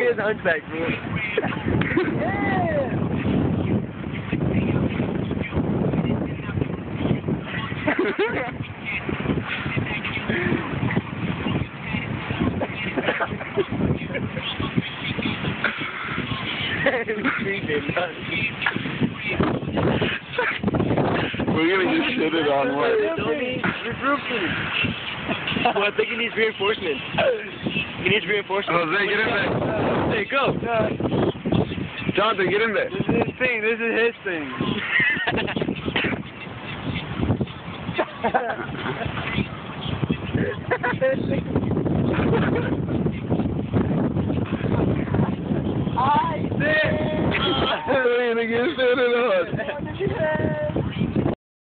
at his hunchback, bro. We're gonna get shitted on what? Well, I think he needs reinforcements. He needs reinforcements. Jose, get in there. Hey, go. Jonathan, get in there. This is his thing. This is his thing.